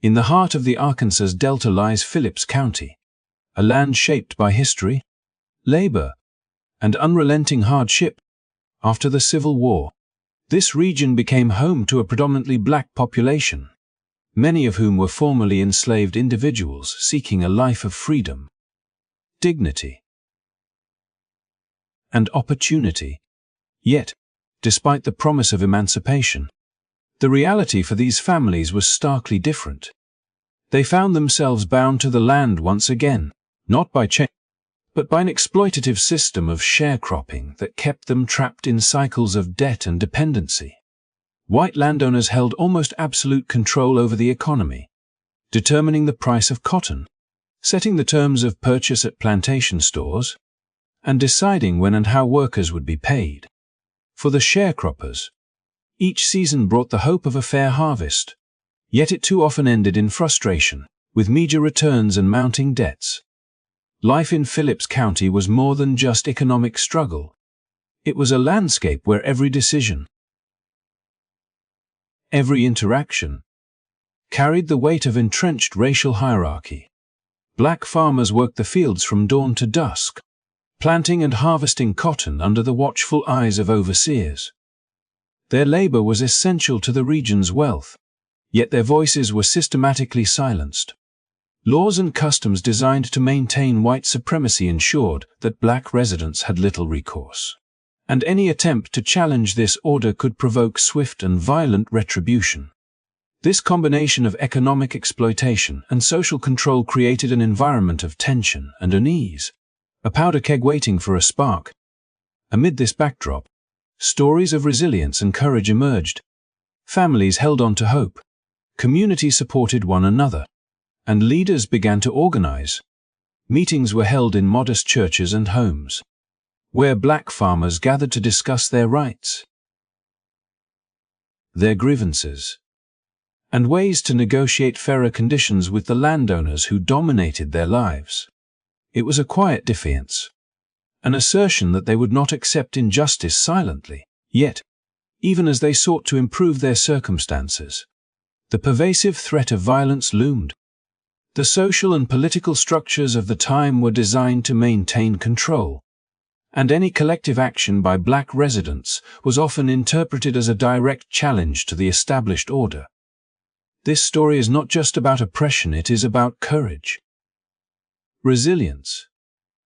In the heart of the Arkansas Delta lies Phillips County, a land shaped by history, labor, and unrelenting hardship. After the Civil War, this region became home to a predominantly black population, many of whom were formerly enslaved individuals seeking a life of freedom, dignity, and opportunity. Yet, despite the promise of emancipation, the reality for these families was starkly different. They found themselves bound to the land once again, not by chains, but by an exploitative system of sharecropping that kept them trapped in cycles of debt and dependency. White landowners held almost absolute control over the economy, determining the price of cotton, setting the terms of purchase at plantation stores, and deciding when and how workers would be paid. For the sharecroppers, each season brought the hope of a fair harvest, yet it too often ended in frustration, with meager returns and mounting debts. Life in Phillips County was more than just economic struggle. It was a landscape where every decision, every interaction, carried the weight of entrenched racial hierarchy. Black farmers worked the fields from dawn to dusk, planting and harvesting cotton under the watchful eyes of overseers. Their labor was essential to the region's wealth, yet their voices were systematically silenced. Laws and customs designed to maintain white supremacy ensured that black residents had little recourse, and any attempt to challenge this order could provoke swift and violent retribution. This combination of economic exploitation and social control created an environment of tension and unease, a powder keg waiting for a spark. Amid this backdrop, stories of resilience and courage emerged. Families held on to hope, communities supported one another, and leaders began to organize. Meetings were held in modest churches and homes, where black farmers gathered to discuss their rights, their grievances, and ways to negotiate fairer conditions with the landowners who dominated their lives. It was a quiet defiance, an assertion that they would not accept injustice silently. Yet, even as they sought to improve their circumstances, the pervasive threat of violence loomed. The social and political structures of the time were designed to maintain control, and any collective action by black residents was often interpreted as a direct challenge to the established order. This story is not just about oppression, it is about courage, resilience,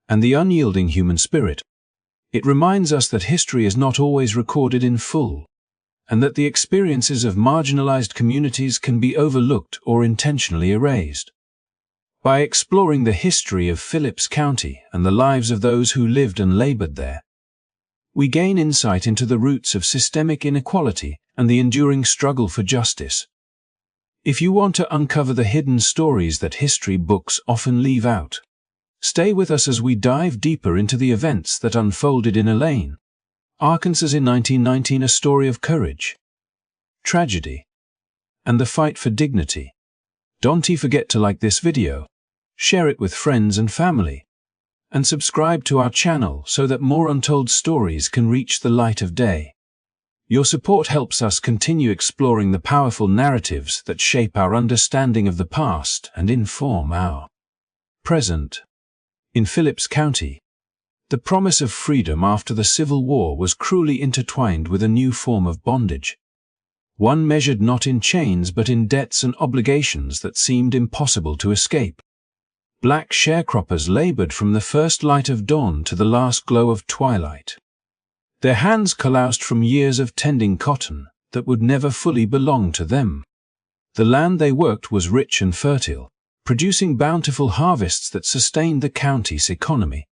and the unyielding human spirit. It reminds us that history is not always recorded in full, and that the experiences of marginalized communities can be overlooked or intentionally erased. By exploring the history of Phillips County and the lives of those who lived and labored there, we gain insight into the roots of systemic inequality and the enduring struggle for justice. If you want to uncover the hidden stories that history books often leave out, stay with us as we dive deeper into the events that unfolded in Elaine, Arkansas in 1919, a story of courage, tragedy, and the fight for dignity. Don't forget to like this video, share it with friends and family, and subscribe to our channel so that more untold stories can reach the light of day. Your support helps us continue exploring the powerful narratives that shape our understanding of the past and inform our present. In Phillips County, the promise of freedom after the Civil War was cruelly intertwined with a new form of bondage, one measured not in chains but in debts and obligations that seemed impossible to escape. Black sharecroppers labored from the first light of dawn to the last glow of twilight, their hands calloused from years of tending cotton that would never fully belong to them. The land they worked was rich and fertile, producing bountiful harvests that sustained the county's economy.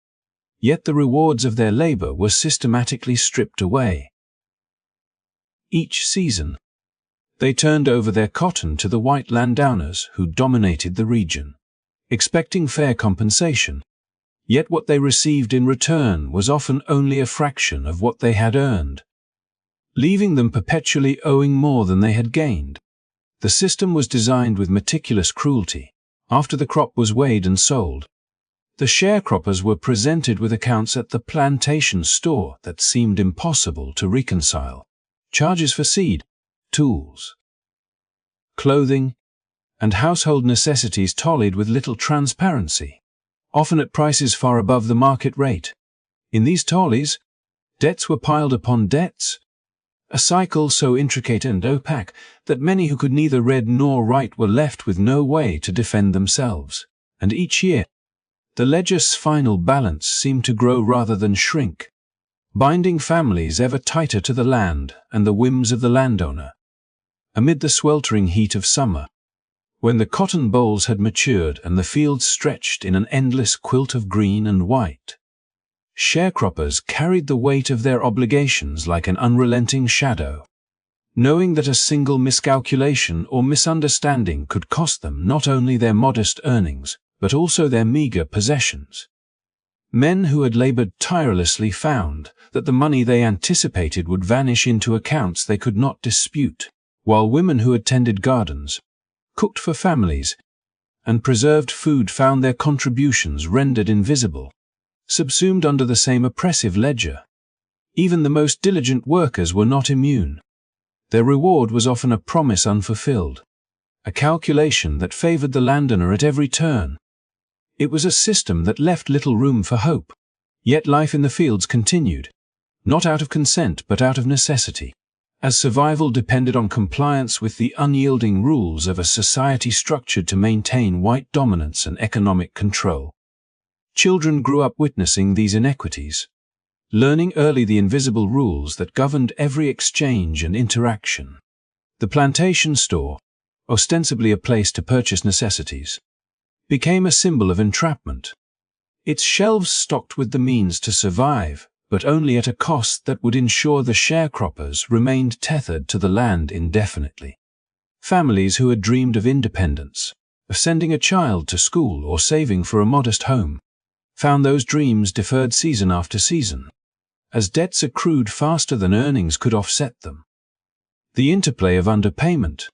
Yet the rewards of their labor were systematically stripped away. Each season, they turned over their cotton to the white landowners who dominated the region, expecting fair compensation. Yet what they received in return was often only a fraction of what they had earned, leaving them perpetually owing more than they had gained. The system was designed with meticulous cruelty. After the crop was weighed and sold, the sharecroppers were presented with accounts at the plantation store that seemed impossible to reconcile. Charges for seed, tools, clothing, and household necessities tallied with little transparency, often at prices far above the market rate. In these tallies, debts were piled upon debts, a cycle so intricate and opaque that many who could neither read nor write were left with no way to defend themselves. And each year, the ledger's final balance seemed to grow rather than shrink, binding families ever tighter to the land and the whims of the landowner. Amid the sweltering heat of summer, when the cotton bolls had matured and the fields stretched in an endless quilt of green and white, sharecroppers carried the weight of their obligations like an unrelenting shadow, knowing that a single miscalculation or misunderstanding could cost them not only their modest earnings, but also their meager possessions. Men who had labored tirelessly found that the money they anticipated would vanish into accounts they could not dispute, while women who had tended gardens, cooked for families, and preserved food found their contributions rendered invisible, subsumed under the same oppressive ledger. Even the most diligent workers were not immune. Their reward was often a promise unfulfilled, a calculation that favored the landowner at every turn. It was a system that left little room for hope. Yet life in the fields continued, not out of consent but out of necessity, as survival depended on compliance with the unyielding rules of a society structured to maintain white dominance and economic control. Children grew up witnessing these inequities, learning early the invisible rules that governed every exchange and interaction. The plantation store, ostensibly a place to purchase necessities, became a symbol of entrapment. Its shelves stocked with the means to survive, but only at a cost that would ensure the sharecroppers remained tethered to the land indefinitely. Families who had dreamed of independence, of sending a child to school or saving for a modest home, found those dreams deferred season after season, as debts accrued faster than earnings could offset them. The interplay of underpayment,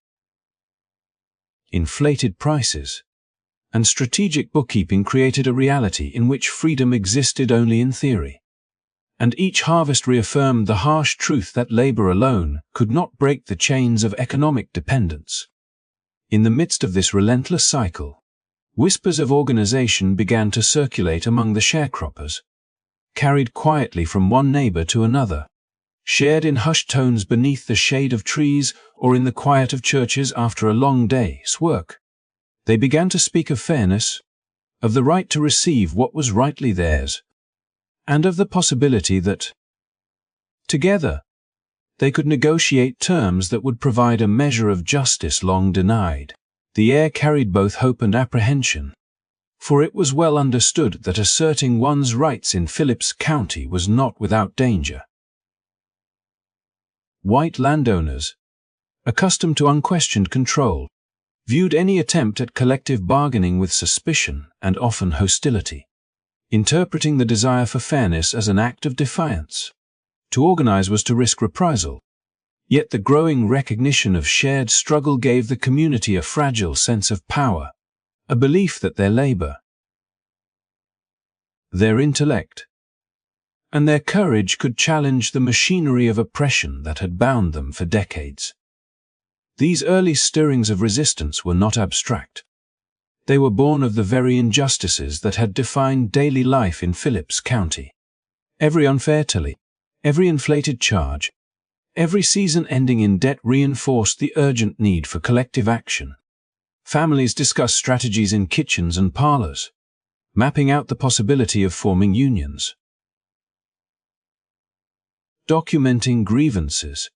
inflated prices, and strategic bookkeeping created a reality in which freedom existed only in theory. And each harvest reaffirmed the harsh truth that labor alone could not break the chains of economic dependence. In the midst of this relentless cycle, whispers of organization began to circulate among the sharecroppers, carried quietly from one neighbor to another, shared in hushed tones beneath the shade of trees or in the quiet of churches after a long day's work. They began to speak of fairness, of the right to receive what was rightly theirs, and of the possibility that, together, they could negotiate terms that would provide a measure of justice long denied. The air carried both hope and apprehension, for it was well understood that asserting one's rights in Phillips County was not without danger. White landowners, accustomed to unquestioned control, viewed any attempt at collective bargaining with suspicion and often hostility, interpreting the desire for fairness as an act of defiance. To organize was to risk reprisal. Yet the growing recognition of shared struggle gave the community a fragile sense of power, a belief that their labor, their intellect, and their courage could challenge the machinery of oppression that had bound them for decades. These early stirrings of resistance were not abstract. They were born of the very injustices that had defined daily life in Phillips County. Every unfair tally, every inflated charge, every season ending in debt reinforced the urgent need for collective action. Families discussed strategies in kitchens and parlors, mapping out the possibility of forming unions, documenting grievances,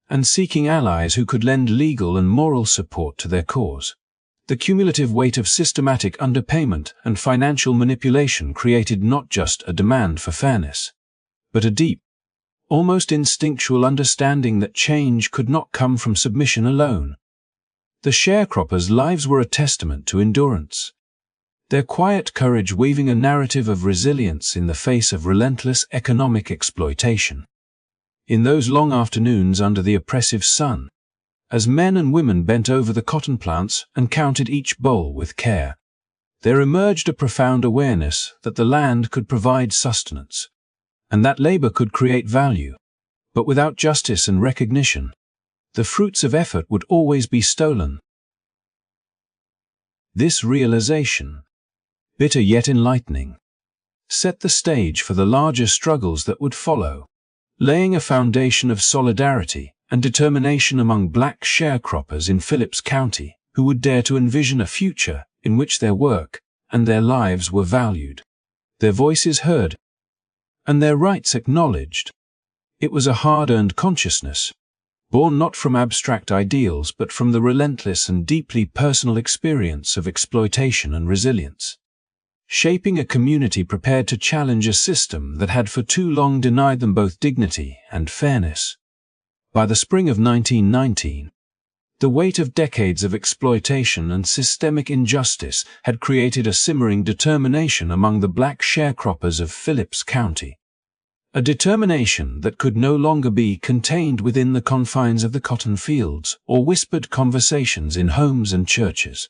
and seeking allies who could lend legal and moral support to their cause. The cumulative weight of systematic underpayment and financial manipulation created not just a demand for fairness, but a deep, almost instinctual understanding that change could not come from submission alone. The sharecroppers' lives were a testament to endurance, their quiet courage weaving a narrative of resilience in the face of relentless economic exploitation. In those long afternoons under the oppressive sun, as men and women bent over the cotton plants and counted each boll with care, there emerged a profound awareness that the land could provide sustenance, and that labor could create value, but without justice and recognition, the fruits of effort would always be stolen. This realization, bitter yet enlightening, set the stage for the larger struggles that would follow, laying a foundation of solidarity and determination among black sharecroppers in Phillips County who would dare to envision a future in which their work and their lives were valued, their voices heard, and their rights acknowledged. It was a hard-earned consciousness, born not from abstract ideals but from the relentless and deeply personal experience of exploitation and resilience, shaping a community prepared to challenge a system that had for too long denied them both dignity and fairness. By the spring of 1919, the weight of decades of exploitation and systemic injustice had created a simmering determination among the black sharecroppers of Phillips County. A determination that could no longer be contained within the confines of the cotton fields or whispered conversations in homes and churches.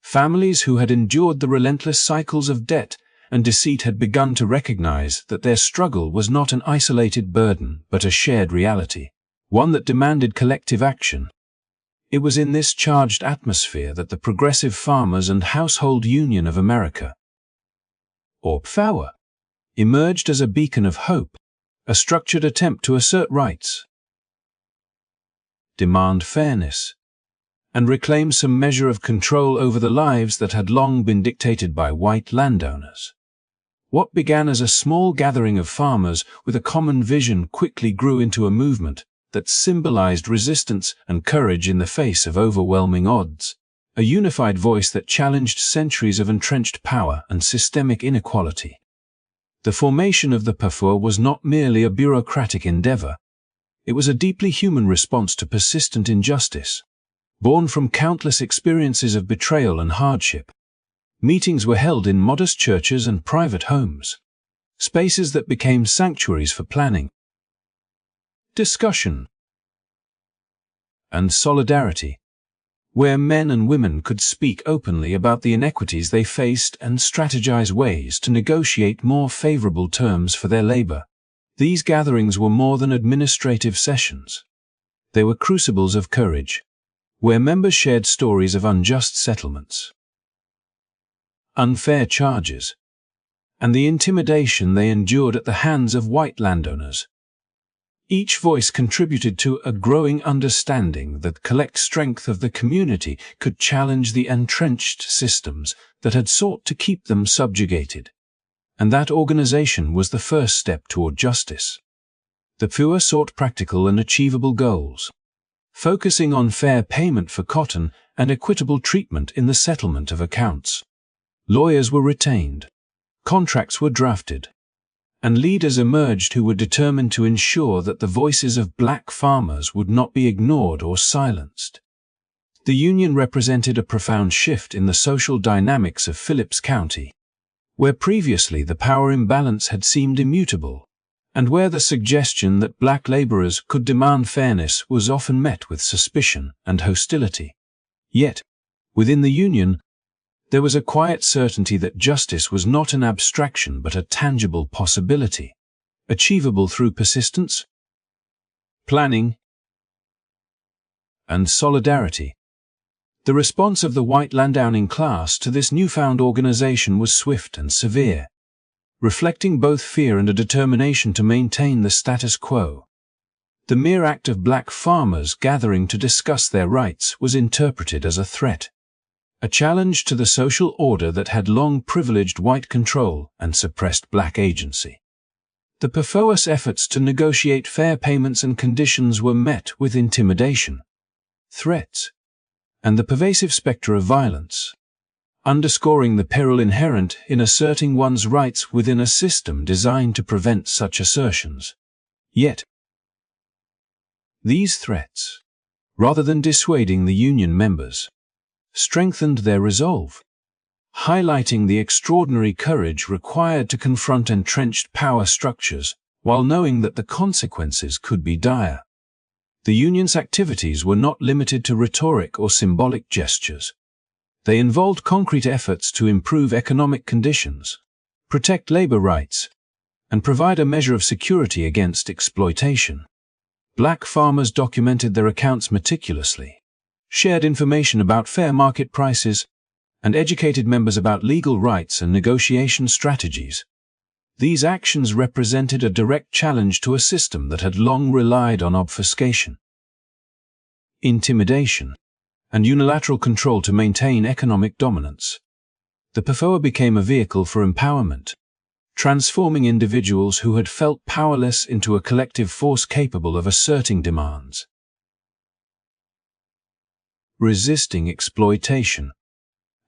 Families who had endured the relentless cycles of debt and deceit had begun to recognize that their struggle was not an isolated burden but a shared reality, one that demanded collective action. It was in this charged atmosphere that the Progressive Farmers and Household Union of America, or PFAWA, emerged as a beacon of hope, a structured attempt to assert rights, demand fairness, and reclaim some measure of control over the lives that had long been dictated by white landowners. What began as a small gathering of farmers with a common vision quickly grew into a movement that symbolized resistance and courage in the face of overwhelming odds, a unified voice that challenged centuries of entrenched power and systemic inequality. The formation of the PFAWA was not merely a bureaucratic endeavor. It was a deeply human response to persistent injustice, born from countless experiences of betrayal and hardship. Meetings were held in modest churches and private homes, spaces that became sanctuaries for planning, discussion, and solidarity, where men and women could speak openly about the inequities they faced and strategize ways to negotiate more favorable terms for their labor. These gatherings were more than administrative sessions. They were crucibles of courage, where members shared stories of unjust settlements, unfair charges, and the intimidation they endured at the hands of white landowners. Each voice contributed to a growing understanding that the collective strength of the community could challenge the entrenched systems that had sought to keep them subjugated, and that organization was the first step toward justice. The PFAWA sought practical and achievable goals, focusing on fair payment for cotton and equitable treatment in the settlement of accounts. Lawyers were retained, contracts were drafted, and leaders emerged who were determined to ensure that the voices of black farmers would not be ignored or silenced. The union represented a profound shift in the social dynamics of Phillips County, where previously the power imbalance had seemed immutable, and where the suggestion that black laborers could demand fairness was often met with suspicion and hostility. Yet, within the union, there was a quiet certainty that justice was not an abstraction but a tangible possibility, achievable through persistence, planning, and solidarity. The response of the white landowning class to this newfound organization was swift and severe, reflecting both fear and a determination to maintain the status quo. The mere act of black farmers gathering to discuss their rights was interpreted as a threat, a challenge to the social order that had long privileged white control and suppressed black agency. The PFAWA's efforts to negotiate fair payments and conditions were met with intimidation, threats, and the pervasive specter of violence, underscoring the peril inherent in asserting one's rights within a system designed to prevent such assertions. Yet, these threats, rather than dissuading the union members, strengthened their resolve, highlighting the extraordinary courage required to confront entrenched power structures while knowing that the consequences could be dire. The union's activities were not limited to rhetoric or symbolic gestures. They involved concrete efforts to improve economic conditions, protect labor rights, and provide a measure of security against exploitation. Black farmers documented their accounts meticulously, shared information about fair market prices, and educated members about legal rights and negotiation strategies. These actions represented a direct challenge to a system that had long relied on obfuscation, intimidation, and unilateral control to maintain economic dominance. The PFOA became a vehicle for empowerment, transforming individuals who had felt powerless into a collective force capable of asserting demands, resisting exploitation,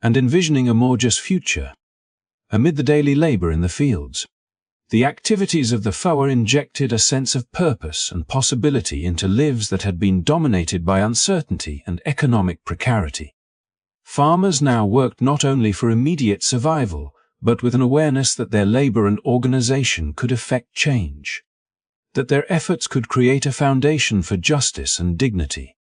and envisioning a more just future. Amid the daily labor in the fields, the activities of the PFOA injected a sense of purpose and possibility into lives that had been dominated by uncertainty and economic precarity. Farmers now worked not only for immediate survival, but with an awareness that their labor and organization could effect change, that their efforts could create a foundation for justice and dignity.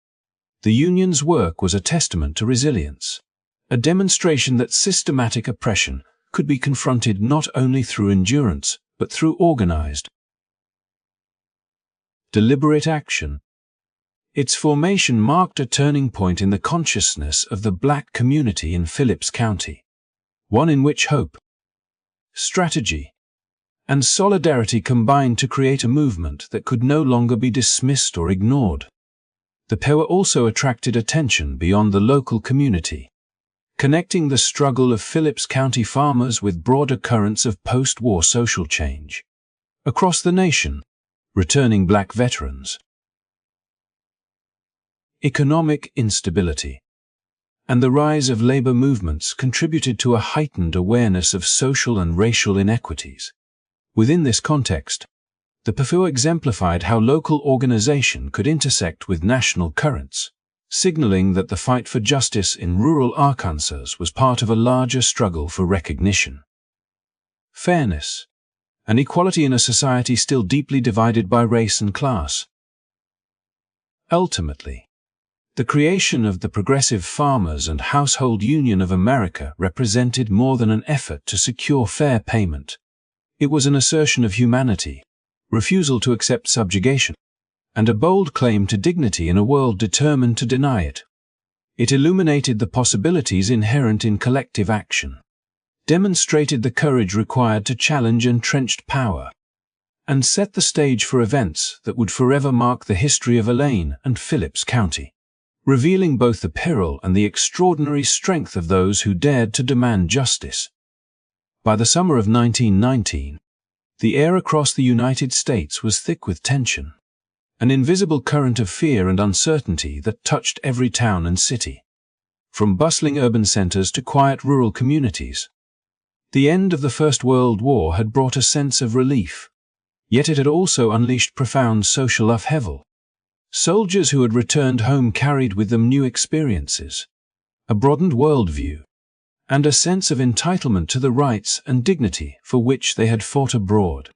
The union's work was a testament to resilience, a demonstration that systematic oppression could be confronted not only through endurance, but through organized, deliberate action. Its formation marked a turning point in the consciousness of the Black community in Phillips County, one in which hope, strategy, and solidarity combined to create a movement that could no longer be dismissed or ignored. The PFOA also attracted attention beyond the local community, connecting the struggle of Phillips County farmers with broader currents of post-war social change. Across the nation, returning Black veterans, economic instability, and the rise of labor movements contributed to a heightened awareness of social and racial inequities. Within this context, the PFOA exemplified how local organization could intersect with national currents, signaling that the fight for justice in rural Arkansas was part of a larger struggle for recognition, fairness, and equality in a society still deeply divided by race and class. Ultimately, the creation of the Progressive Farmers and Household Union of America represented more than an effort to secure fair payment. It was an assertion of humanity, refusal to accept subjugation, and a bold claim to dignity in a world determined to deny it. It illuminated the possibilities inherent in collective action, demonstrated the courage required to challenge entrenched power, and set the stage for events that would forever mark the history of Elaine and Phillips County, revealing both the peril and the extraordinary strength of those who dared to demand justice. By the summer of 1919, the air across the United States was thick with tension, an invisible current of fear and uncertainty that touched every town and city, from bustling urban centers to quiet rural communities. The end of the First World War had brought a sense of relief, yet it had also unleashed profound social upheaval. Soldiers who had returned home carried with them new experiences, a broadened worldview, and a sense of entitlement to the rights and dignity for which they had fought abroad.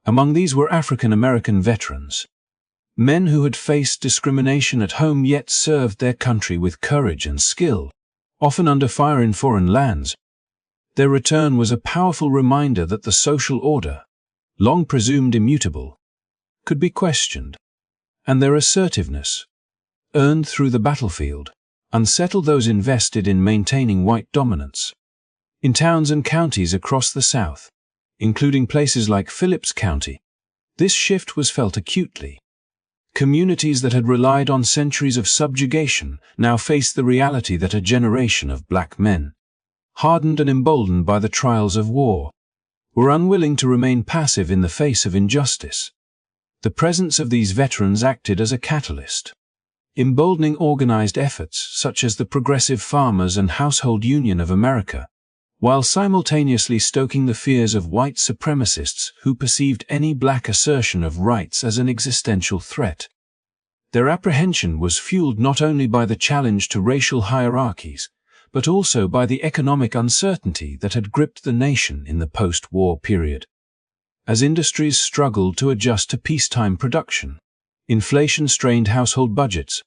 Among these were African American veterans, men who had faced discrimination at home yet served their country with courage and skill, often under fire in foreign lands. Their return was a powerful reminder that the social order, long presumed immutable, could be questioned, and their assertiveness, earned through the battlefield, unsettled those invested in maintaining white dominance. In towns and counties across the South, including places like Phillips County, this shift was felt acutely. Communities that had relied on centuries of subjugation now faced the reality that a generation of Black men, hardened and emboldened by the trials of war, were unwilling to remain passive in the face of injustice. The presence of these veterans acted as a catalyst, emboldening organized efforts such as the Progressive Farmers and Household Union of America, while simultaneously stoking the fears of white supremacists who perceived any Black assertion of rights as an existential threat. Their apprehension was fueled not only by the challenge to racial hierarchies, but also by the economic uncertainty that had gripped the nation in the post-war period. As industries struggled to adjust to peacetime production, inflation strained household budgets,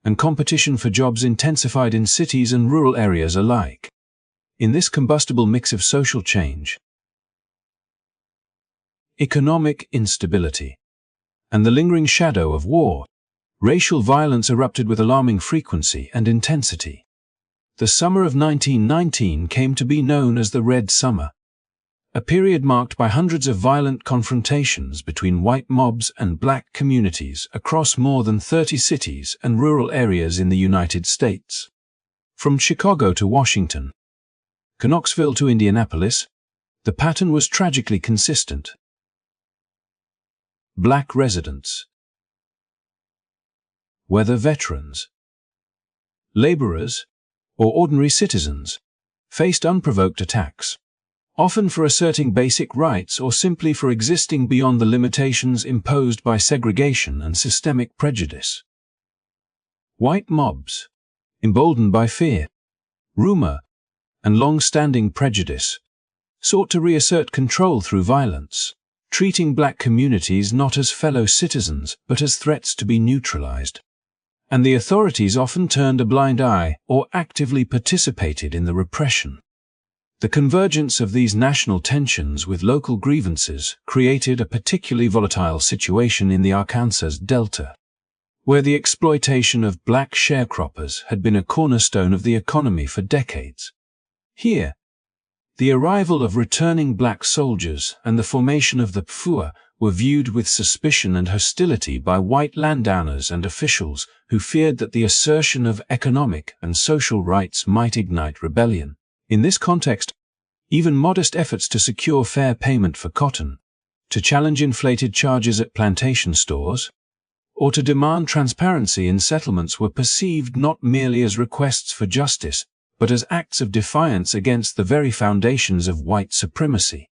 and competition for jobs intensified in cities and rural areas alike. In this combustible mix of social change, economic instability, and the lingering shadow of war, racial violence erupted with alarming frequency and intensity. The summer of 1919 came to be known as the Red Summer, a period marked by hundreds of violent confrontations between white mobs and black communities across more than 30 cities and rural areas in the United States. From Chicago to Washington, Knoxville to Indianapolis, the pattern was tragically consistent. Black residents, whether veterans, laborers, or ordinary citizens, faced unprovoked attacks, often for asserting basic rights or simply for existing beyond the limitations imposed by segregation and systemic prejudice. White mobs, emboldened by fear, rumor, and long-standing prejudice, sought to reassert control through violence, treating black communities not as fellow citizens but as threats to be neutralized. And the authorities often turned a blind eye or actively participated in the repression. The convergence of these national tensions with local grievances created a particularly volatile situation in the Arkansas Delta, where the exploitation of black sharecroppers had been a cornerstone of the economy for decades. Here, the arrival of returning black soldiers and the formation of the PFUA were viewed with suspicion and hostility by white landowners and officials who feared that the assertion of economic and social rights might ignite rebellion. In this context, even modest efforts to secure fair payment for cotton, to challenge inflated charges at plantation stores, or to demand transparency in settlements were perceived not merely as requests for justice, but as acts of defiance against the very foundations of white supremacy.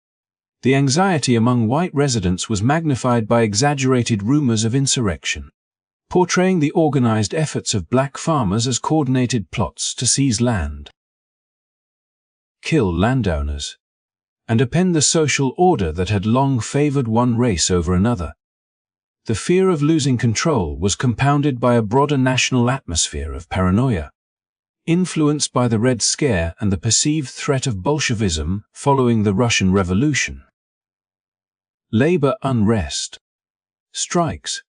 The anxiety among white residents was magnified by exaggerated rumors of insurrection, portraying the organized efforts of black farmers as coordinated plots to seize land, kill landowners, and upend the social order that had long favored one race over another. The fear of losing control was compounded by a broader national atmosphere of paranoia, influenced by the Red Scare and the perceived threat of Bolshevism following the Russian Revolution. Labor unrest, strikes,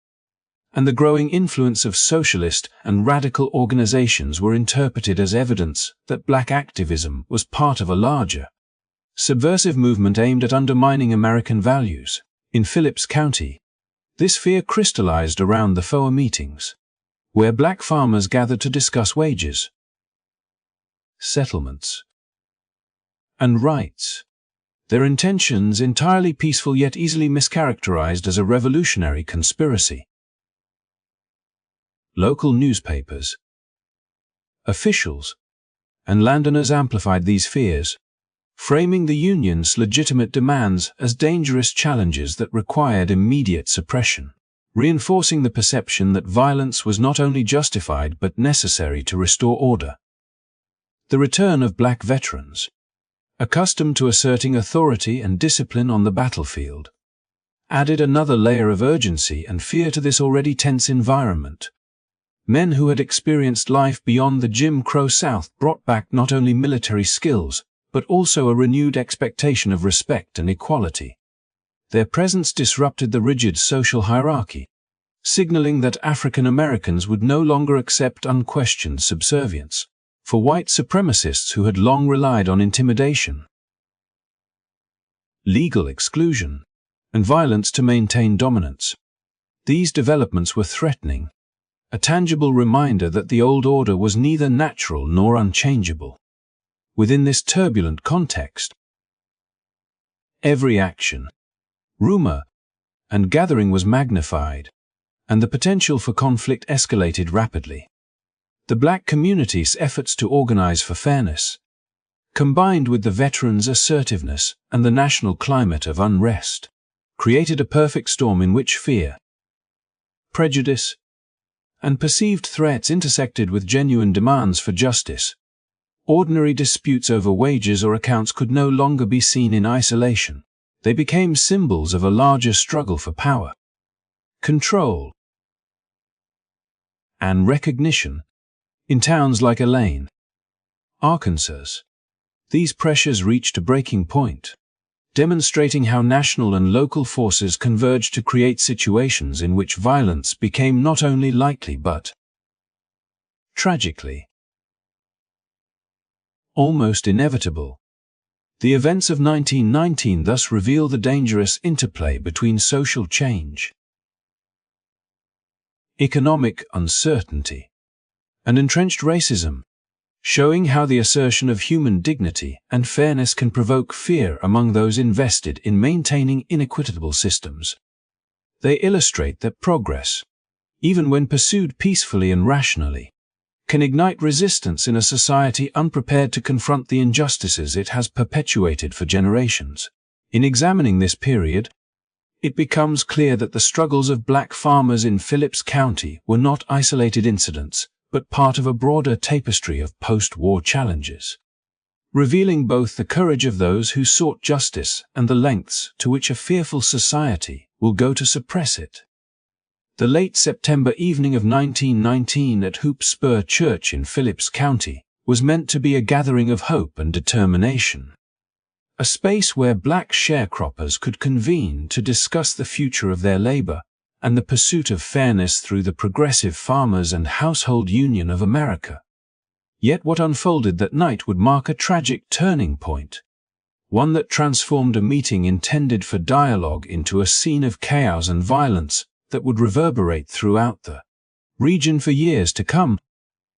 and the growing influence of socialist and radical organizations were interpreted as evidence that black activism was part of a larger, subversive movement aimed at undermining American values. In Phillips County, this fear crystallized around the FOA meetings, where black farmers gathered to discuss wages, settlements, and rights. Their intentions entirely peaceful yet easily mischaracterized as a revolutionary conspiracy. Local newspapers, officials, and landowners amplified these fears, framing the union's legitimate demands as dangerous challenges that required immediate suppression, reinforcing the perception that violence was not only justified but necessary to restore order. The return of black veterans, accustomed to asserting authority and discipline on the battlefield, added another layer of urgency and fear to this already tense environment. Men who had experienced life beyond the Jim Crow South brought back not only military skills, but also a renewed expectation of respect and equality. Their presence disrupted the rigid social hierarchy, signaling that African Americans would no longer accept unquestioned subservience for white supremacists who had long relied on intimidation, legal exclusion, and violence to maintain dominance. These developments were threatening, a tangible reminder that the old order was neither natural nor unchangeable. Within this turbulent context, every action, rumor, and gathering was magnified, and the potential for conflict escalated rapidly. The black community's efforts to organize for fairness, combined with the veterans' assertiveness and the national climate of unrest, created a perfect storm in which fear, prejudice, and perceived threats intersected with genuine demands for justice. Ordinary disputes over wages or accounts could no longer be seen in isolation. They became symbols of a larger struggle for power, control, and recognition. In towns like Elaine, Arkansas, these pressures reached a breaking point, demonstrating how national and local forces converged to create situations in which violence became not only likely but, tragically, almost inevitable. The events of 1919 thus reveal the dangerous interplay between social change, economic uncertainty, and entrenched racism, showing how the assertion of human dignity and fairness can provoke fear among those invested in maintaining inequitable systems. They illustrate that progress, even when pursued peacefully and rationally, can ignite resistance in a society unprepared to confront the injustices it has perpetuated for generations. In examining this period, it becomes clear that the struggles of black farmers in Phillips County were not isolated incidents, but part of a broader tapestry of post-war challenges, revealing both the courage of those who sought justice and the lengths to which a fearful society will go to suppress it. The late September evening of 1919 at Hoop Spur Church in Phillips County was meant to be a gathering of hope and determination, a space where black sharecroppers could convene to discuss the future of their labor and the pursuit of fairness through the Progressive Farmers and Household Union of America. Yet what unfolded that night would mark a tragic turning point, one that transformed a meeting intended for dialogue into a scene of chaos and violence that would reverberate throughout the region for years to come.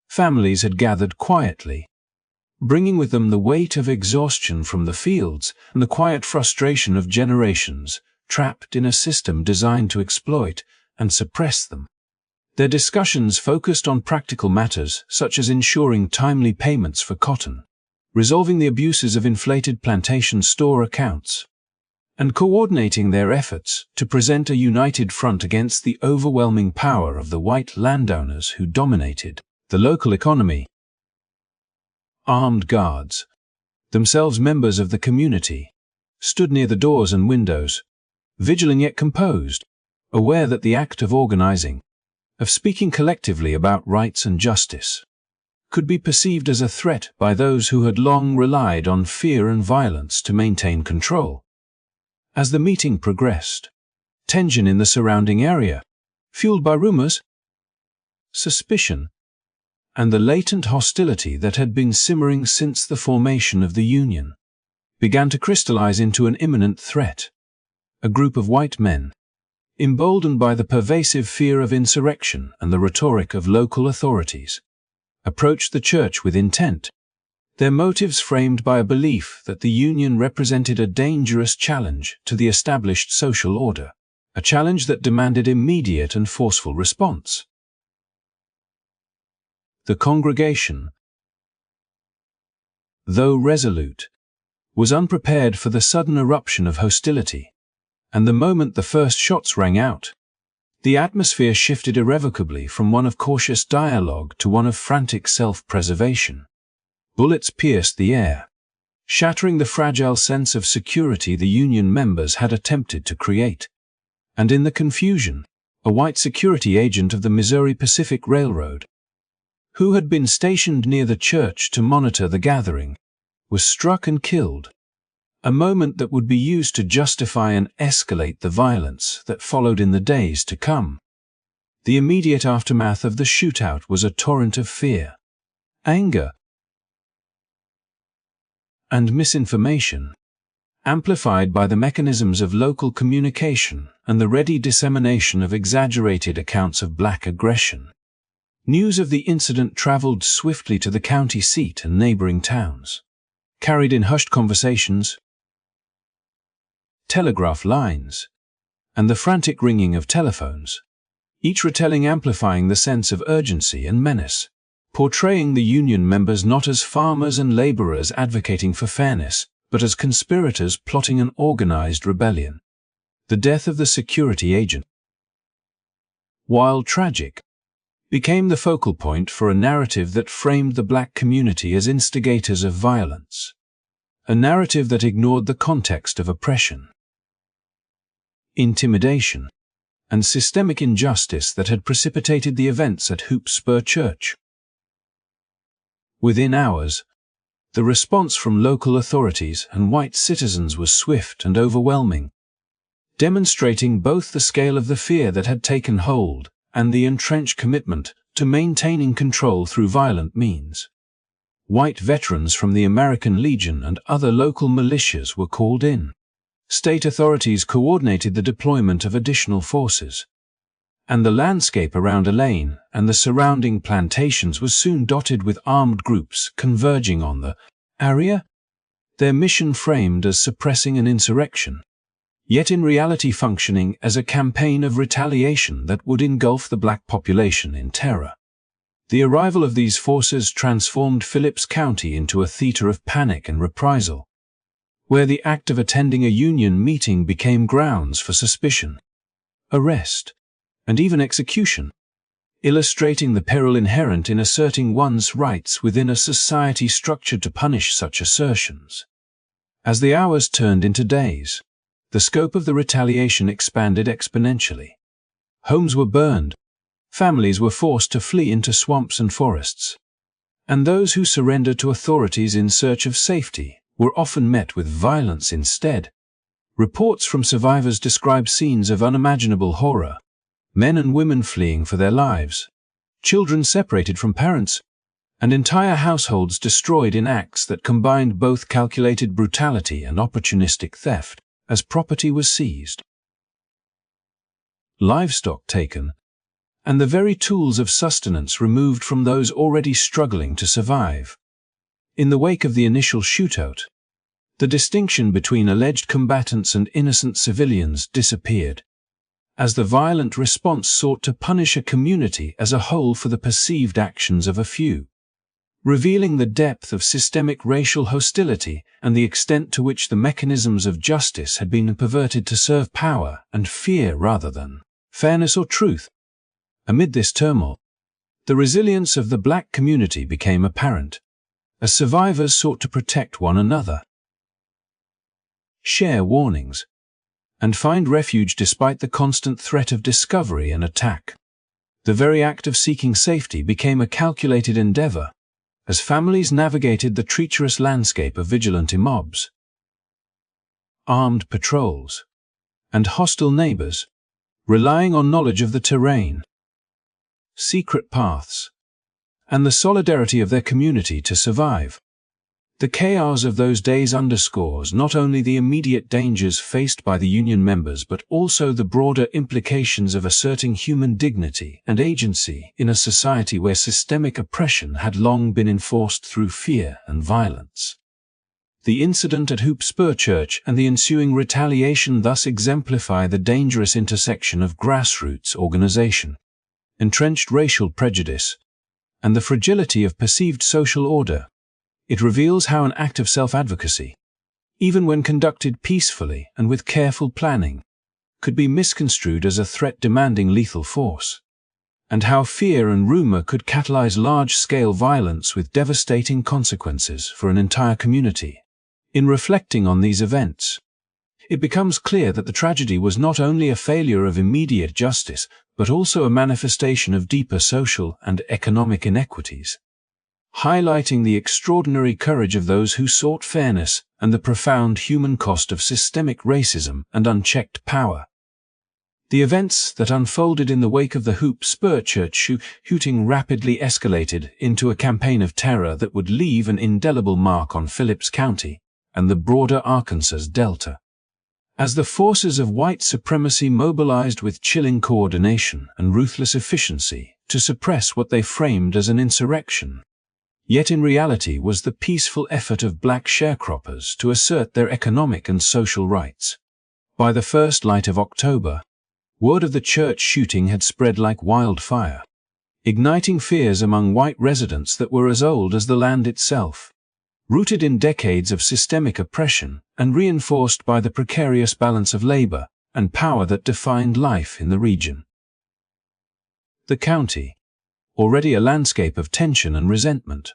Families had gathered quietly, bringing with them the weight of exhaustion from the fields and the quiet frustration of generations trapped in a system designed to exploit and suppress them. Their discussions focused on practical matters such as ensuring timely payments for cotton, resolving the abuses of inflated plantation store accounts, and coordinating their efforts to present a united front against the overwhelming power of the white landowners who dominated the local economy. Armed guards, themselves members of the community, stood near the doors and windows, vigilant yet composed, aware that the act of organizing, of speaking collectively about rights and justice, could be perceived as a threat by those who had long relied on fear and violence to maintain control. As the meeting progressed, tension in the surrounding area, fueled by rumors, suspicion, and the latent hostility that had been simmering since the formation of the Union, began to crystallize into an imminent threat. A group of white men, emboldened by the pervasive fear of insurrection and the rhetoric of local authorities, approached the church with intent, their motives framed by a belief that the Union represented a dangerous challenge to the established social order, a challenge that demanded immediate and forceful response. The congregation, though resolute, was unprepared for the sudden eruption of hostility, and the moment the first shots rang out, the atmosphere shifted irrevocably from one of cautious dialogue to one of frantic self-preservation. Bullets pierced the air, shattering the fragile sense of security the Union members had attempted to create. And in the confusion, a white security agent of the Missouri Pacific Railroad, who had been stationed near the church to monitor the gathering, was struck and killed, a moment that would be used to justify and escalate the violence that followed in the days to come. The immediate aftermath of the shootout was a torrent of fear, anger, and misinformation, amplified by the mechanisms of local communication and the ready dissemination of exaggerated accounts of black aggression. News of the incident traveled swiftly to the county seat and neighboring towns, carried in hushed conversations, telegraph lines, and the frantic ringing of telephones, each retelling amplifying the sense of urgency and menace, portraying the Union members not as farmers and laborers advocating for fairness, but as conspirators plotting an organized rebellion. The death of the security agent, while tragic, became the focal point for a narrative that framed the black community as instigators of violence, a narrative that ignored the context of oppression, intimidation, and systemic injustice that had precipitated the events at Hoop Spur Church. Within hours, the response from local authorities and white citizens was swift and overwhelming, demonstrating both the scale of the fear that had taken hold and the entrenched commitment to maintaining control through violent means. White veterans from the American Legion and other local militias were called in. State authorities coordinated the deployment of additional forces. And the landscape around Elaine and the surrounding plantations was soon dotted with armed groups converging on the area, their mission framed as suppressing an insurrection, yet in reality functioning as a campaign of retaliation that would engulf the black population in terror. The arrival of these forces transformed Phillips County into a theater of panic and reprisal, where the act of attending a union meeting became grounds for suspicion, arrest, and even execution, illustrating the peril inherent in asserting one's rights within a society structured to punish such assertions. As the hours turned into days, the scope of the retaliation expanded exponentially. Homes were burned, families were forced to flee into swamps and forests, and those who surrendered to authorities in search of safety were often met with violence instead. Reports from survivors describe scenes of unimaginable horror, men and women fleeing for their lives, children separated from parents, and entire households destroyed in acts that combined both calculated brutality and opportunistic theft, as property was seized, livestock taken, and the very tools of sustenance removed from those already struggling to survive. In the wake of the initial shootout, the distinction between alleged combatants and innocent civilians disappeared, as the violent response sought to punish a community as a whole for the perceived actions of a few, revealing the depth of systemic racial hostility and the extent to which the mechanisms of justice had been perverted to serve power and fear rather than fairness or truth. Amid this turmoil, the resilience of the black community became apparent, as survivors sought to protect one another, share warnings, and find refuge despite the constant threat of discovery and attack. The very act of seeking safety became a calculated endeavor, as families navigated the treacherous landscape of vigilante mobs, armed patrols, and hostile neighbors, relying on knowledge of the terrain, secret paths, and the solidarity of their community to survive. The chaos of those days underscores not only the immediate dangers faced by the Union members but also the broader implications of asserting human dignity and agency in a society where systemic oppression had long been enforced through fear and violence. The incident at Hoop Spur Church and the ensuing retaliation thus exemplify the dangerous intersection of grassroots organization, entrenched racial prejudice, and the fragility of perceived social order. It reveals how an act of self-advocacy, even when conducted peacefully and with careful planning, could be misconstrued as a threat demanding lethal force, and how fear and rumor could catalyze large-scale violence with devastating consequences for an entire community. In reflecting on these events, it becomes clear that the tragedy was not only a failure of immediate justice, but also a manifestation of deeper social and economic inequities, highlighting the extraordinary courage of those who sought fairness and the profound human cost of systemic racism and unchecked power. The events that unfolded in the wake of the Hoop Spur Church shooting rapidly escalated into a campaign of terror that would leave an indelible mark on Phillips County and the broader Arkansas Delta, as the forces of white supremacy mobilized with chilling coordination and ruthless efficiency to suppress what they framed as an insurrection, yet in reality was the peaceful effort of black sharecroppers to assert their economic and social rights. By the first light of October, word of the church shooting had spread like wildfire, igniting fears among white residents that were as old as the land itself, rooted in decades of systemic oppression and reinforced by the precarious balance of labor and power that defined life in the region. The county, already a landscape of tension and resentment,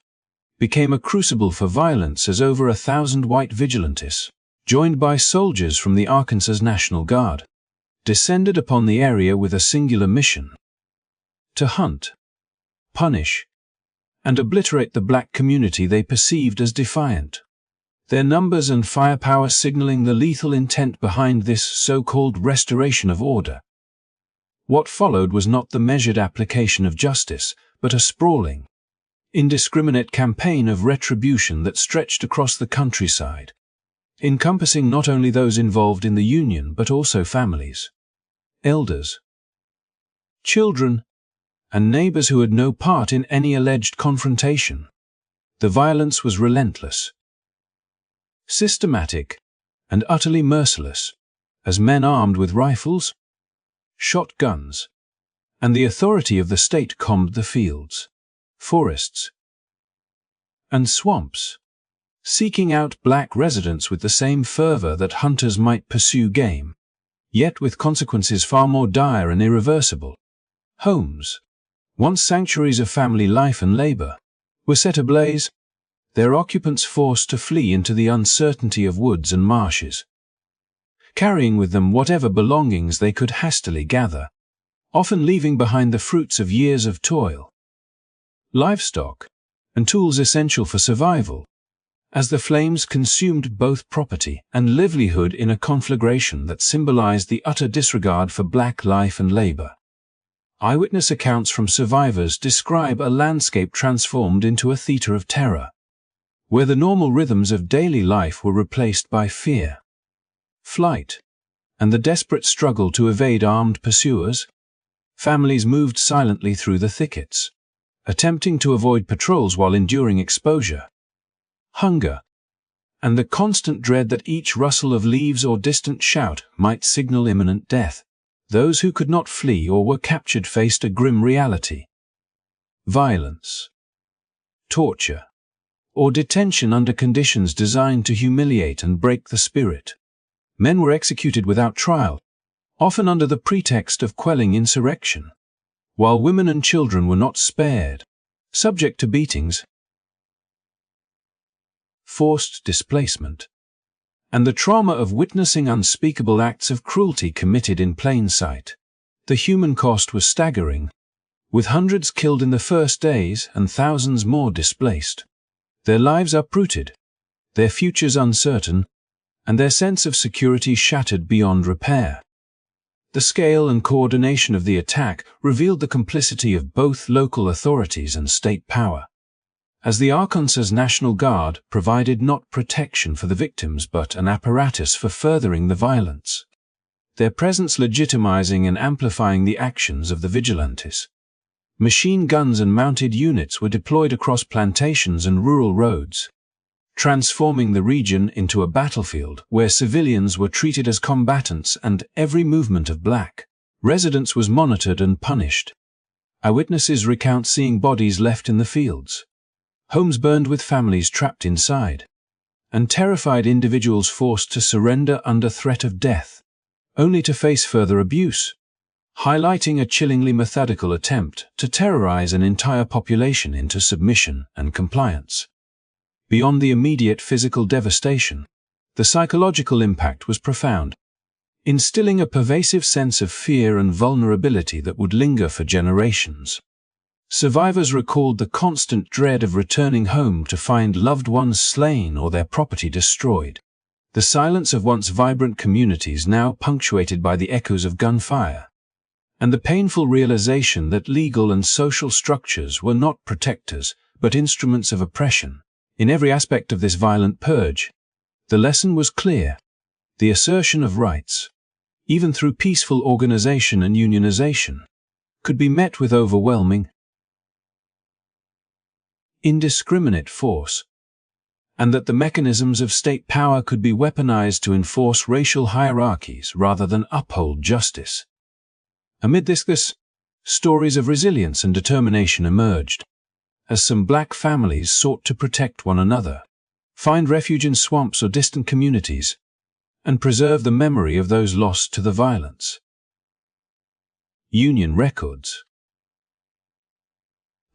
became a crucible for violence as over 1,000 white vigilantes, joined by soldiers from the Arkansas National Guard, descended upon the area with a singular mission: to hunt, punish, and obliterate the black community they perceived as defiant, their numbers and firepower signaling the lethal intent behind this so-called restoration of order. What followed was not the measured application of justice, but a sprawling, indiscriminate campaign of retribution that stretched across the countryside, encompassing not only those involved in the union but also families, elders, children, and neighbors who had no part in any alleged confrontation. The violence was relentless, systematic, and utterly merciless, as men armed with rifles, shotguns, and the authority of the state combed the fields, forests, and swamps, seeking out black residents with the same fervor that hunters might pursue game, yet with consequences far more dire and irreversible. Homes, once sanctuaries of family life and labor, were set ablaze, their occupants forced to flee into the uncertainty of woods and marshes, carrying with them whatever belongings they could hastily gather, often leaving behind the fruits of years of toil, livestock, and tools essential for survival, as the flames consumed both property and livelihood in a conflagration that symbolized the utter disregard for black life and labor. Eyewitness accounts from survivors describe a landscape transformed into a theater of terror, where the normal rhythms of daily life were replaced by fear, flight, and the desperate struggle to evade armed pursuers. Families moved silently through the thickets, attempting to avoid patrols while enduring exposure, hunger, and the constant dread that each rustle of leaves or distant shout might signal imminent death. Those who could not flee or were captured faced a grim reality: violence, torture, or detention under conditions designed to humiliate and break the spirit. Men were executed without trial, often under the pretext of quelling insurrection, while women and children were not spared, subject to beatings, forced displacement, and the trauma of witnessing unspeakable acts of cruelty committed in plain sight. The human cost was staggering, with hundreds killed in the first days and thousands more displaced, their lives uprooted, their futures uncertain, and their sense of security shattered beyond repair. The scale and coordination of the attack revealed the complicity of both local authorities and state power, as the Arkansas National Guard provided not protection for the victims but an apparatus for furthering the violence, their presence legitimizing and amplifying the actions of the vigilantes. Machine guns and mounted units were deployed across plantations and rural roads, transforming the region into a battlefield where civilians were treated as combatants and every movement of black residents was monitored and punished. Eyewitnesses recount seeing bodies left in the fields, homes burned with families trapped inside, and terrified individuals forced to surrender under threat of death, only to face further abuse, highlighting a chillingly methodical attempt to terrorize an entire population into submission and compliance. Beyond the immediate physical devastation, the psychological impact was profound, instilling a pervasive sense of fear and vulnerability that would linger for generations. Survivors recalled the constant dread of returning home to find loved ones slain or their property destroyed, the silence of once vibrant communities now punctuated by the echoes of gunfire, and the painful realization that legal and social structures were not protectors but instruments of oppression. In every aspect of this violent purge, the lesson was clear: the assertion of rights, even through peaceful organization and unionization, could be met with overwhelming, indiscriminate force, and that the mechanisms of state power could be weaponized to enforce racial hierarchies rather than uphold justice. Amid this, stories of resilience and determination emerged, as some black families sought to protect one another, find refuge in swamps or distant communities, and preserve the memory of those lost to the violence. Union records,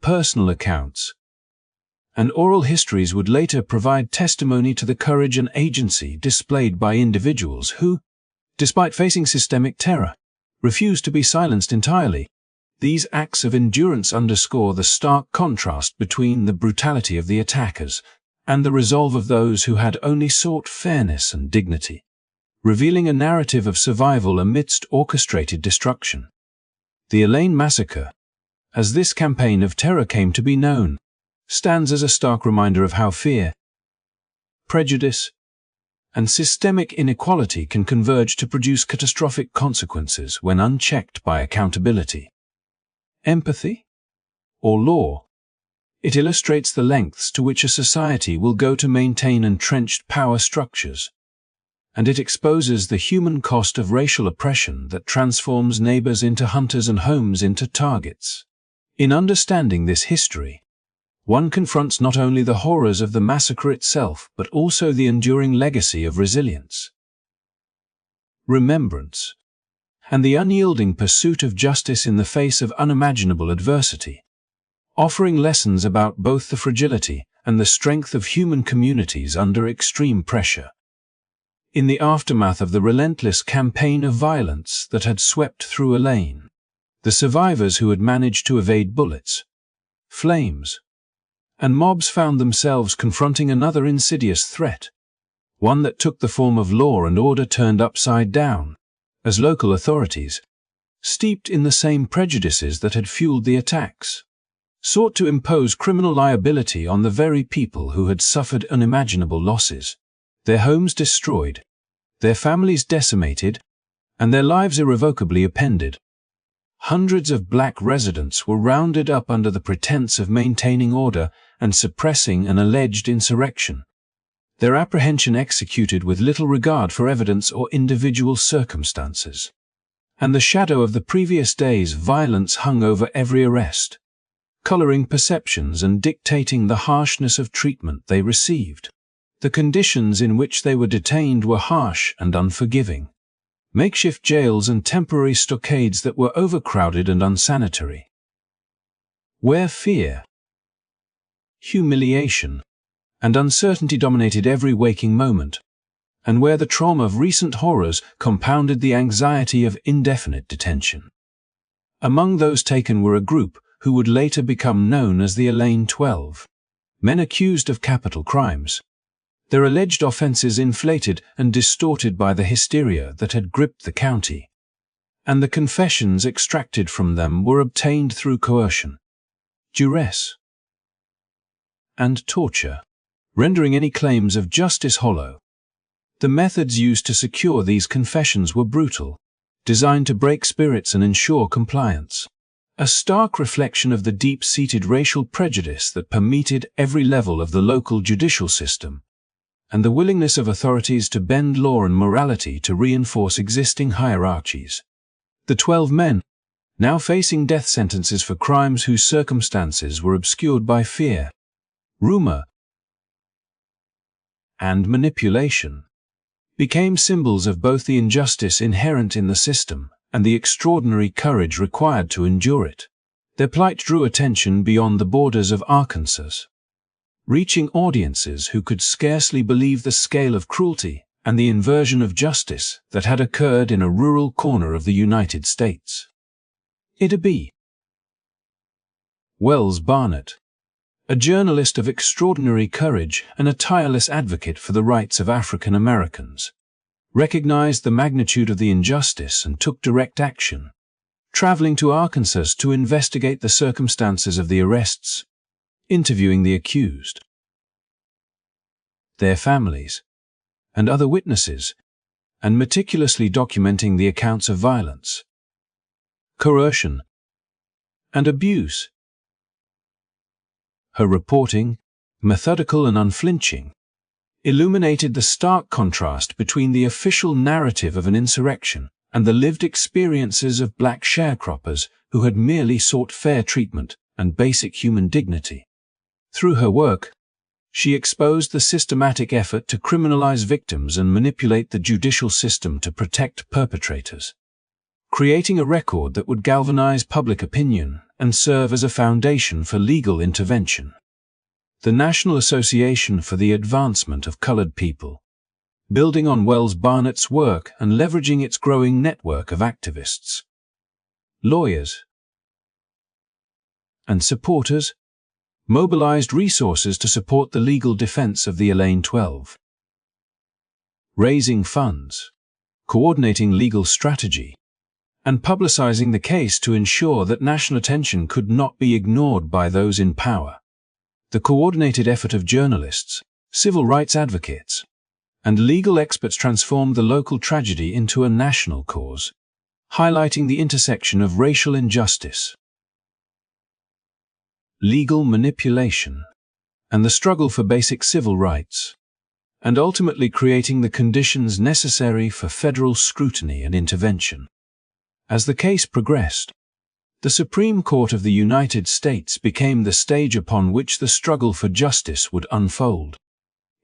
personal accounts, and oral histories would later provide testimony to the courage and agency displayed by individuals who, despite facing systemic terror, refused to be silenced entirely. These acts of endurance underscore the stark contrast between the brutality of the attackers and the resolve of those who had only sought fairness and dignity, revealing a narrative of survival amidst orchestrated destruction. The Elaine Massacre, as this campaign of terror came to be known, stands as a stark reminder of how fear, prejudice, and systemic inequality can converge to produce catastrophic consequences when unchecked by accountability, empathy, or law. It illustrates the lengths to which a society will go to maintain entrenched power structures, and it exposes the human cost of racial oppression that transforms neighbors into hunters and homes into targets. In understanding this history, one confronts not only the horrors of the massacre itself, but also the enduring legacy of resilience, remembrance, and the unyielding pursuit of justice in the face of unimaginable adversity, offering lessons about both the fragility and the strength of human communities under extreme pressure. In the aftermath of the relentless campaign of violence that had swept through Elaine, the survivors who had managed to evade bullets, flames, and mobs found themselves confronting another insidious threat, one that took the form of law and order turned upside down, as local authorities, steeped in the same prejudices that had fueled the attacks, sought to impose criminal liability on the very people who had suffered unimaginable losses, their homes destroyed, their families decimated, and their lives irrevocably upended. Hundreds of black residents were rounded up under the pretense of maintaining order and suppressing an alleged insurrection, their apprehension executed with little regard for evidence or individual circumstances. And the shadow of the previous day's violence hung over every arrest, coloring perceptions and dictating the harshness of treatment they received. The conditions in which they were detained were harsh and unforgiving. Makeshift jails and temporary stockades that were overcrowded and unsanitary. Where fear, humiliation, and uncertainty dominated every waking moment, and where the trauma of recent horrors compounded the anxiety of indefinite detention. Among those taken were a group who would later become known as the Elaine 12, men accused of capital crimes, their alleged offenses inflated and distorted by the hysteria that had gripped the county, and the confessions extracted from them were obtained through coercion, duress, and torture, rendering any claims of justice hollow. The methods used to secure these confessions were brutal, designed to break spirits and ensure compliance, a stark reflection of the deep-seated racial prejudice that permeated every level of the local judicial system, and the willingness of authorities to bend law and morality to reinforce existing hierarchies. The 12 men, now facing death sentences for crimes whose circumstances were obscured by fear, rumor, and manipulation, became symbols of both the injustice inherent in the system and the extraordinary courage required to endure it. Their plight drew attention beyond the borders of Arkansas, reaching audiences who could scarcely believe the scale of cruelty and the inversion of justice that had occurred in a rural corner of the United States. Ida B. Wells-Barnett, a journalist of extraordinary courage and a tireless advocate for the rights of African Americans, recognized the magnitude of the injustice and took direct action, traveling to Arkansas to investigate the circumstances of the arrests, interviewing the accused, their families, and other witnesses, and meticulously documenting the accounts of violence, coercion, and abuse. Her reporting, methodical and unflinching, illuminated the stark contrast between the official narrative of an insurrection and the lived experiences of black sharecroppers who had merely sought fair treatment and basic human dignity. Through her work, she exposed the systematic effort to criminalize victims and manipulate the judicial system to protect perpetrators, creating a record that would galvanize public opinion and serve as a foundation for legal intervention. The National Association for the Advancement of Colored People, building on Wells-Barnett's work and leveraging its growing network of activists, lawyers, and supporters, mobilized resources to support the legal defense of the Elaine 12. Raising funds, coordinating legal strategy, and publicizing the case to ensure that national attention could not be ignored by those in power. The coordinated effort of journalists, civil rights advocates, and legal experts transformed the local tragedy into a national cause, highlighting the intersection of racial injustice, legal manipulation, and the struggle for basic civil rights, and ultimately creating the conditions necessary for federal scrutiny and intervention. As the case progressed, the Supreme Court of the United States became the stage upon which the struggle for justice would unfold.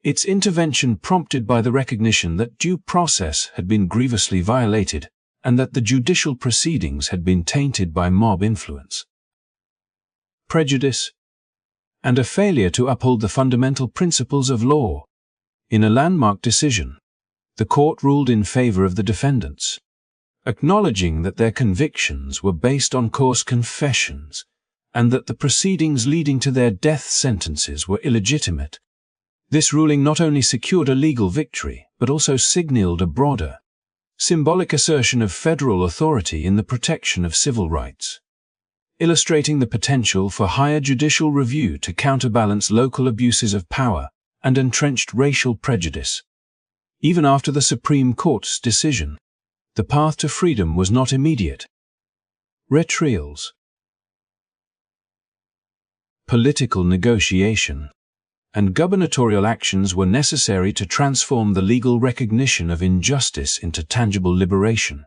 Its intervention prompted by the recognition that due process had been grievously violated and that the judicial proceedings had been tainted by mob influence, prejudice, and a failure to uphold the fundamental principles of law. In a landmark decision, the court ruled in favor of the defendants, acknowledging that their convictions were based on coarse confessions and that the proceedings leading to their death sentences were illegitimate. This ruling not only secured a legal victory, but also signaled a broader, symbolic assertion of federal authority in the protection of civil rights, illustrating the potential for higher judicial review to counterbalance local abuses of power and entrenched racial prejudice. Even after the Supreme Court's decision, the path to freedom was not immediate. Retrials, political negotiation, and gubernatorial actions were necessary to transform the legal recognition of injustice into tangible liberation.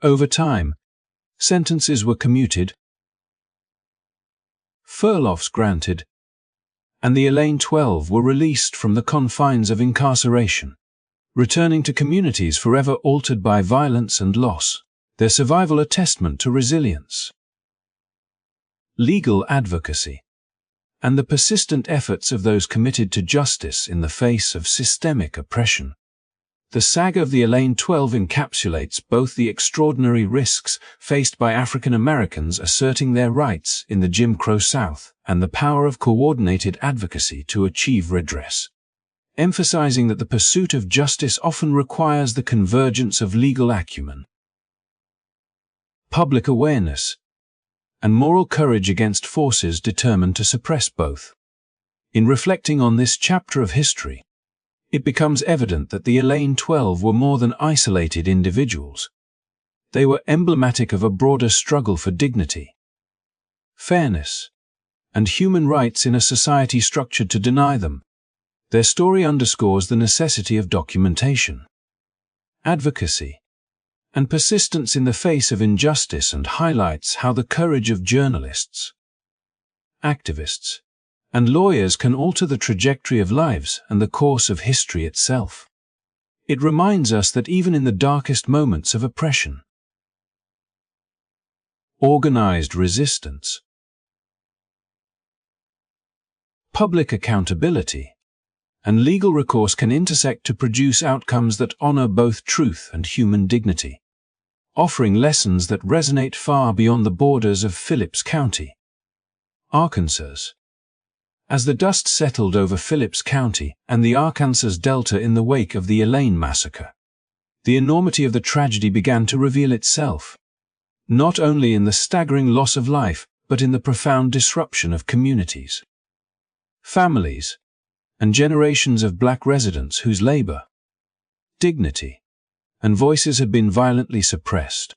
Over time, sentences were commuted, furloughs granted, and the Elaine 12 were released from the confines of incarceration, returning to communities forever altered by violence and loss, their survival a testament to resilience, legal advocacy, and the persistent efforts of those committed to justice in the face of systemic oppression. The saga of the Elaine 12 encapsulates both the extraordinary risks faced by African Americans asserting their rights in the Jim Crow South and the power of coordinated advocacy to achieve redress, emphasizing that the pursuit of justice often requires the convergence of legal acumen, public awareness, and moral courage against forces determined to suppress both. In reflecting on this chapter of history, it becomes evident that the Elaine 12 were more than isolated individuals. They were emblematic of a broader struggle for dignity, fairness, and human rights in a society structured to deny them. Their story underscores the necessity of documentation, advocacy, and persistence in the face of injustice and highlights how the courage of journalists, activists, and lawyers can alter the trajectory of lives and the course of history itself. It reminds us that even in the darkest moments of oppression, organized resistance, public accountability, and legal recourse can intersect to produce outcomes that honor both truth and human dignity, offering lessons that resonate far beyond the borders of Phillips County, Arkansas. As the dust settled over Phillips County and the Arkansas Delta in the wake of the Elaine Massacre, the enormity of the tragedy began to reveal itself, not only in the staggering loss of life, but in the profound disruption of communities, families, and generations of Black residents whose labor, dignity, and voices had been violently suppressed.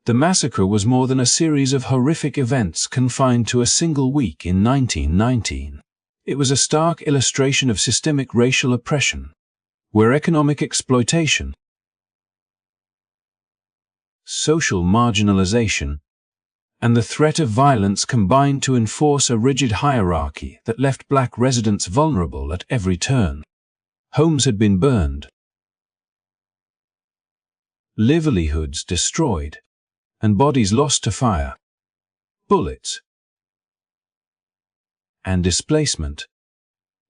The massacre was more than a series of horrific events confined to a single week in 1919. It was a stark illustration of systemic racial oppression, where economic exploitation, social marginalization, and the threat of violence combined to enforce a rigid hierarchy that left Black residents vulnerable at every turn. Homes had been burned, livelihoods destroyed, and bodies lost to fire, bullets, and displacement.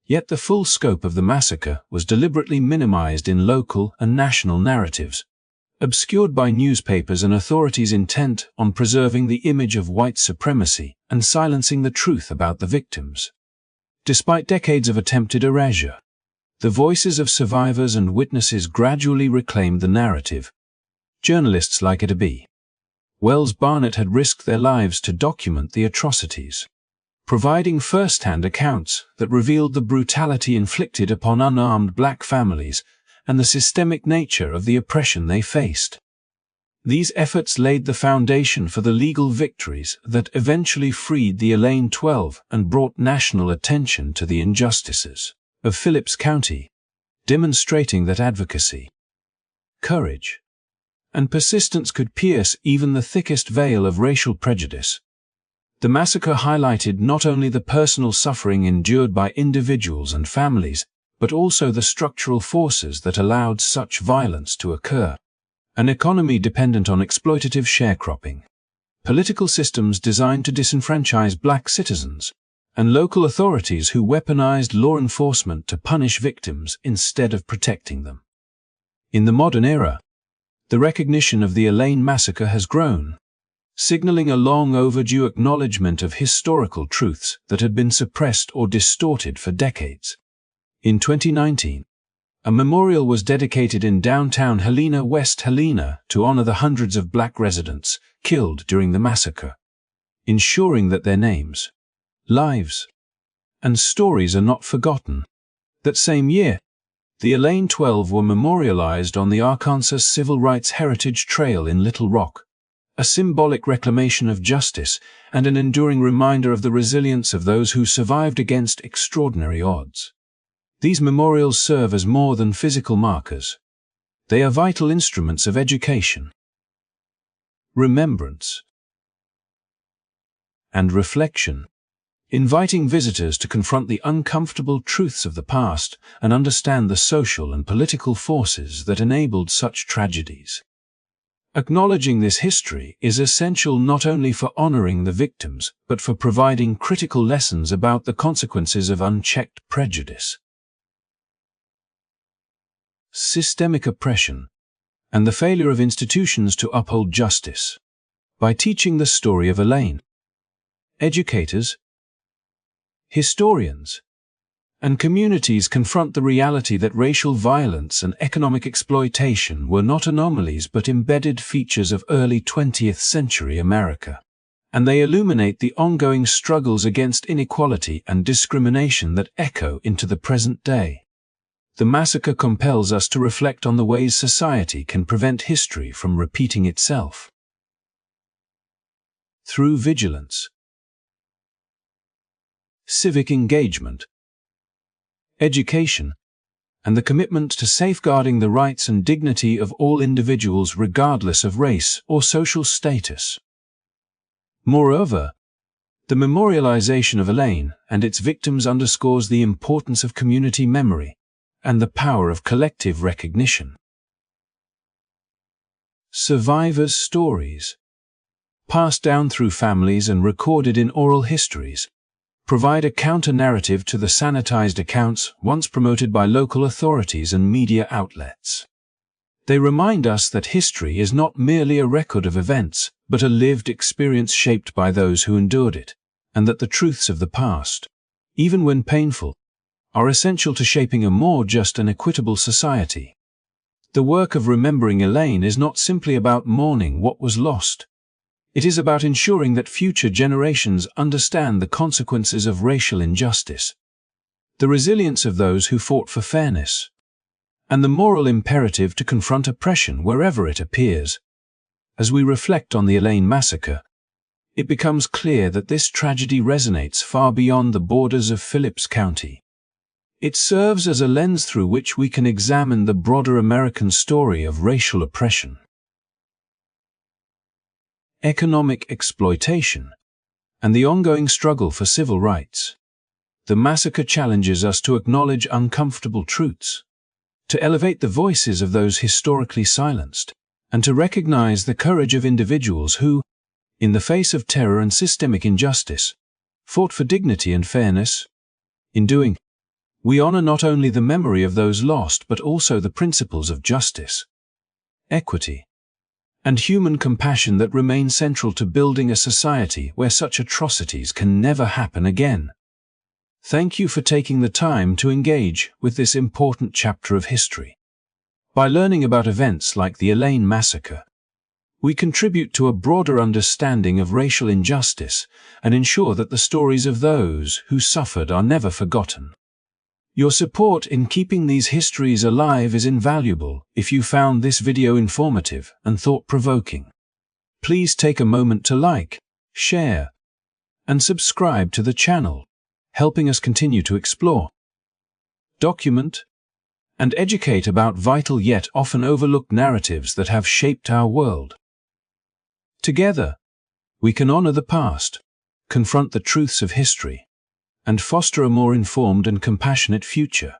Yet the full scope of the massacre was deliberately minimized in local and national narratives, obscured by newspapers and authorities intent on preserving the image of white supremacy and silencing the truth about the victims. Despite decades of attempted erasure, the voices of survivors and witnesses gradually reclaimed the narrative. Journalists like Wells-Barnett had risked their lives to document the atrocities, providing first-hand accounts that revealed the brutality inflicted upon unarmed black families and the systemic nature of the oppression they faced. These efforts laid the foundation for the legal victories that eventually freed the Elaine 12 and brought national attention to the injustices of Phillips County, demonstrating that advocacy, courage, and persistence could pierce even the thickest veil of racial prejudice. The massacre highlighted not only the personal suffering endured by individuals and families, but also the structural forces that allowed such violence to occur. An economy dependent on exploitative sharecropping, political systems designed to disenfranchise black citizens, and local authorities who weaponized law enforcement to punish victims instead of protecting them. In the modern era, the recognition of the Elaine Massacre has grown, signaling a long overdue acknowledgement of historical truths that had been suppressed or distorted for decades. In 2019, a memorial was dedicated in downtown Helena, West Helena, to honor the hundreds of black residents killed during the massacre, ensuring that their names, lives, and stories are not forgotten. That same year, the Elaine 12 were memorialized on the Arkansas Civil Rights Heritage Trail in Little Rock, a symbolic reclamation of justice and an enduring reminder of the resilience of those who survived against extraordinary odds. These memorials serve as more than physical markers. They are vital instruments of education, remembrance, and reflection, inviting visitors to confront the uncomfortable truths of the past and understand the social and political forces that enabled such tragedies. Acknowledging this history is essential not only for honoring the victims, but for providing critical lessons about the consequences of unchecked prejudice, systemic oppression, and the failure of institutions to uphold justice. By teaching the story of Elaine, educators, historians, and communities confront the reality that racial violence and economic exploitation were not anomalies but embedded features of early 20th century America, and they illuminate the ongoing struggles against inequality and discrimination that echo into the present day. The massacre compels us to reflect on the ways society can prevent history from repeating itself. Through vigilance, civic engagement, education, and the commitment to safeguarding the rights and dignity of all individuals regardless of race or social status. Moreover, the memorialization of Elaine and its victims underscores the importance of community memory and the power of collective recognition. Survivors' stories, passed down through families and recorded in oral histories, provide a counter-narrative to the sanitized accounts once promoted by local authorities and media outlets. They remind us that history is not merely a record of events, but a lived experience shaped by those who endured it, and that the truths of the past, even when painful, are essential to shaping a more just and equitable society. The work of remembering Elaine is not simply about mourning what was lost. It is about ensuring that future generations understand the consequences of racial injustice, the resilience of those who fought for fairness, and the moral imperative to confront oppression wherever it appears. As we reflect on the Elaine Massacre, it becomes clear that this tragedy resonates far beyond the borders of Phillips County. It serves as a lens through which we can examine the broader American story of racial oppression, economic exploitation, and the ongoing struggle for civil rights. The massacre challenges us to acknowledge uncomfortable truths, to elevate the voices of those historically silenced, and to recognize the courage of individuals who, in the face of terror and systemic injustice, fought for dignity and fairness. In doing, we honor not only the memory of those lost but also the principles of justice, equity, and human compassion that remain central to building a society where such atrocities can never happen again. Thank you for taking the time to engage with this important chapter of history. By learning about events like the Elaine Massacre, We contribute to a broader understanding of racial injustice and ensure that the stories of those who suffered are never forgotten. Your support in keeping these histories alive is invaluable. If you found this video informative and thought-provoking, please take a moment to like, share, and subscribe to the channel, helping us continue to explore, document, and educate about vital yet often overlooked narratives that have shaped our world. Together, we can honor the past, confront the truths of history, and foster a more informed and compassionate future.